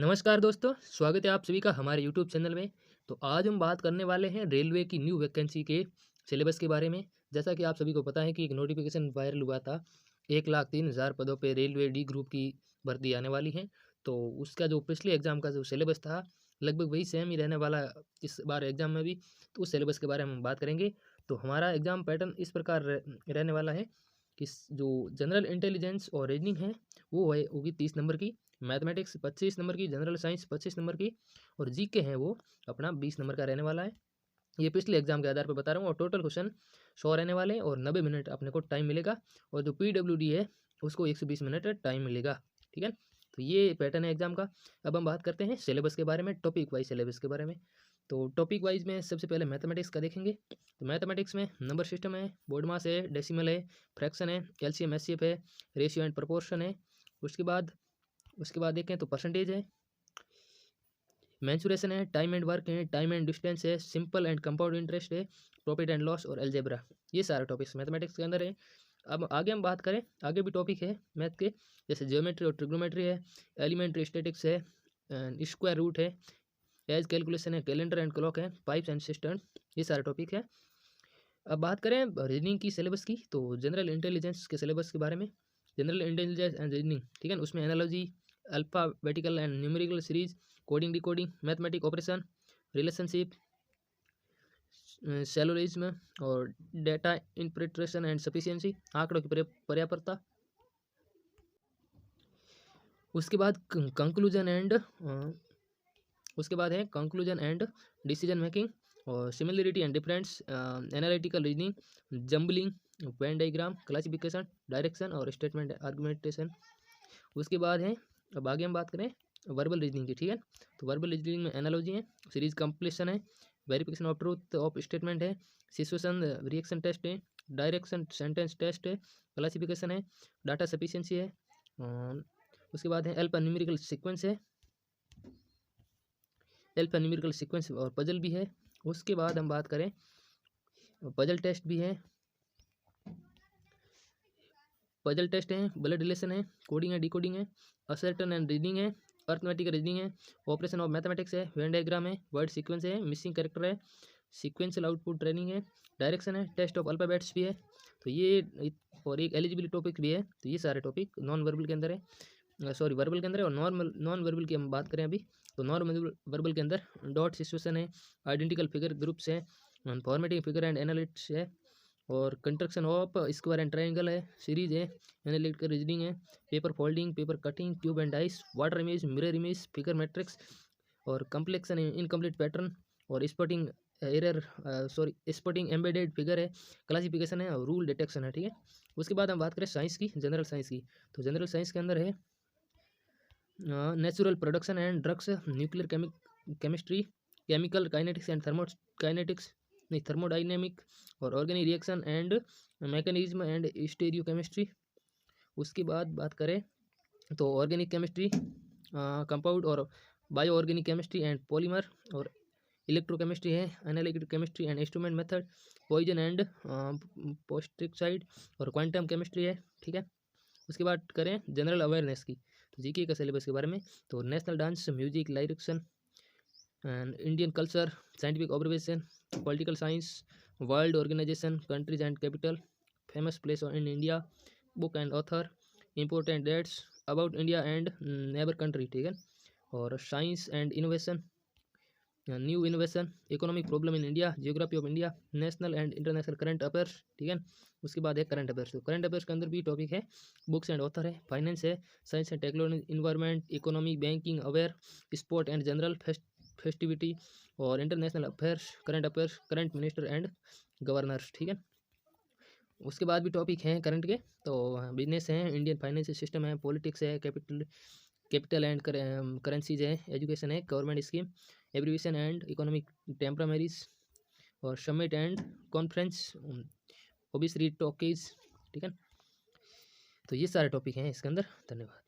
नमस्कार दोस्तों, स्वागत है आप सभी का हमारे यूट्यूब चैनल में। तो आज हम बात करने वाले हैं रेलवे की न्यू वैकेंसी के सिलेबस के बारे में। जैसा कि आप सभी को पता है कि एक नोटिफिकेशन वायरल हुआ था, 1,03,000 पदों पे रेलवे डी ग्रुप की भर्ती आने वाली है। तो उसका जो पिछले एग्ज़ाम का जो सिलेबस था, लगभग वही सेम ही रहने वाला इस बार एग्ज़ाम में भी। तो उस सिलेबस के बारे में हम बात करेंगे। तो हमारा एग्ज़ाम पैटर्न इस प्रकार रहने वाला है कि जो जनरल इंटेलिजेंस और रीजनिंग है, वो होगी 30 नंबर की। मैथमेटिक्स 25 नंबर की, जनरल साइंस 25 नंबर की और जीके है वो अपना 20 नंबर का रहने वाला है। ये पिछले एग्जाम के आधार पर बता रहा हूँ। और टोटल क्वेश्चन 100 रहने वाले हैं और 90 मिनट अपने को टाइम मिलेगा। और जो पीडब्ल्यूडी है उसको 120 मिनट टाइम मिलेगा। ठीक है, तो ये पैटर्न है एग्जाम का। अब हम बात करते हैं सिलेबस के बारे में, टॉपिक वाइज सिलेबस के बारे में। तो टॉपिक वाइज में सबसे पहले मैथमेटिक्स का देखेंगे। तो मैथमेटिक्स में नंबर सिस्टम है, बोर्ड मास है, डेसिमल है, फ्रैक्शन है, एलसीएम एचसीएफ है, रेशियो एंड प्रोपोर्शन है। उसके बाद देखें तो परसेंटेज है, मेंसुरेशन है, टाइम एंड वर्क है, टाइम एंड डिस्टेंस है, सिंपल एंड कंपाउंड इंटरेस्ट है, प्रॉफिट एंड लॉस और अलजेब्रा। ये सारे टॉपिक्स मैथमेटिक्स के अंदर है। अब आगे हम बात करें, आगे भी टॉपिक है मैथ के, जैसे ज्योमेट्री और ट्रिग्नोमेट्री है, एलिमेंट्री स्टैटिक्स है, स्क्वायर रूट है, एज कैलकुलेशन है, कैलेंडर एंड क्लॉक है, पाइप्स एंड सिस्टम। ये सारे टॉपिक है। अब बात करें रीजनिंग की सिलेबस की, तो जनरल इंटेलिजेंस के सिलेबस के बारे में। जनरल इंटेलिजेंस एंड रीजनिंग, ठीक है, उसमें analogy, alphabetical and numerical series, coding decoding, mathematic operation, relationship, syllogism और डेटा इंटरप्रिटेशन एंड सफिशिएंसी, आंकड़ों की पर्याप्तता। उसके बाद कंक्लूजन एंड उसके बाद है कंक्लूजन एंड डिसीजन मेकिंग और similarity and difference, analytical reasoning, jumbling, Venn diagram, classification, direction और स्टेटमेंट आर्गुमेंटेशन। उसके बाद है, अब आगे हम बात करें वर्बल रीजनिंग की। ठीक है, तो वर्बल रीजनिंग में एनालॉजी है, सीरीज कंप्लीशन है, verification of truth of statement है, सिचुएशन रिएक्शन टेस्ट है, डायरेक्शन सेंटेंस टेस्ट है, क्लासिफिकेशन है, डाटा सफिशिएंसी है। उसके बाद है एल्फान्यूमेरिकल सीक्वेंस है, एल्फान्यूमेरिकल सीक्वेंस और पजल भी है। उसके बाद हम बात करें पजल टेस्ट भी है, पजल टेस्ट है, ब्लड रिलेशन है, कोडिंग है, डिकोडिंग है, असर्टन एंड रीडिंग है, अर्थमेटिक रीडिंग है, ऑपरेशन ऑफ मैथमेटिक्स है, वेन डायग्राम है, वर्ड सीक्वेंस है, मिसिंग कैरेक्टर है, सीक्वेंशियल आउटपुट ट्रेनिंग है, डायरेक्शन है, टेस्ट ऑफ अल्फाबेट्स भी है। तो ये और एक एलिजिबिलिटी टॉपिक भी है। तो ये सारे टॉपिक नॉन वर्बल के अंदर है, सॉरी वर्बल के अंदर है। और नॉन वर्बल की हम बात करें अभी, तो नॉन वर्बल के अंदर डॉट सिचुएशन है, आइडेंटिकल फिगर ग्रुप्स है, फॉर्मेटिंग फिगर एंड एनालिटिक्स है, और construction of square and triangle है, सीरीज है, एनालिटिकल रीजनिंग है, paper folding, paper cutting, tube and dice, water image, mirror image, figure matrix और कम्प्लेक्सन इनकम्प्लीट पैटर्न और spotting error, spotting embedded figure है, classification है और रूल डिटेक्शन है। ठीक है, उसके बाद हम बात करें साइंस की, जनरल साइंस की। तो जनरल साइंस के अंदर है natural production and drugs, nuclear chemistry, chemical kinetics and kinetics नहीं थर्मोडाइनेमिक और organic reaction and mechanism and stereochemistry. उसके बाद बात करें तो ऑर्गेनिक केमिस्ट्री, कंपाउंड और bioorganic chemistry and polymer और इलेक्ट्रोकेमिस्ट्री है, analytical chemistry and instrument method, poison and pesticide और क्वांटम केमिस्ट्री है। ठीक है, उसके बाद करें जनरल अवेयरनेस की, तो जीके का सिलेबस के बारे में। तो नेशनल डांस, म्यूजिक, लाइरेक्शन and Indian culture, scientific observation, political science, world organisation, countries and capital, famous place in India, book and author, important dates about India and neighbour country. ठीक है, और science and innovation, new innovation, economic problem in India, geography of India, national and international current affairs. ठीक है, उसके बाद है current affairs. तो current affairs के अंदर भी टॉपिक है, बुक्स एंड ऑथर है, फाइनेंस है, science and technology, environment, economy, banking, aware, sport and general festivity और international affairs, current affairs, current minister and governors. ठीक है, उसके बाद भी टॉपिक हैं करंट के, तो बिजनेस है, इंडियन फाइनेंशियल सिस्टम है, पॉलिटिक्स है, कैपिटल एंड करेंसीज है, एजुकेशन है, government scheme, abbreviation and economic टेम्परामेरीज और समिट एंड कॉन्फ्रेंस, ओबिसरी टॉकीज। ठीक है, तो ये सारे टॉपिक हैं इसके अंदर। धन्यवाद।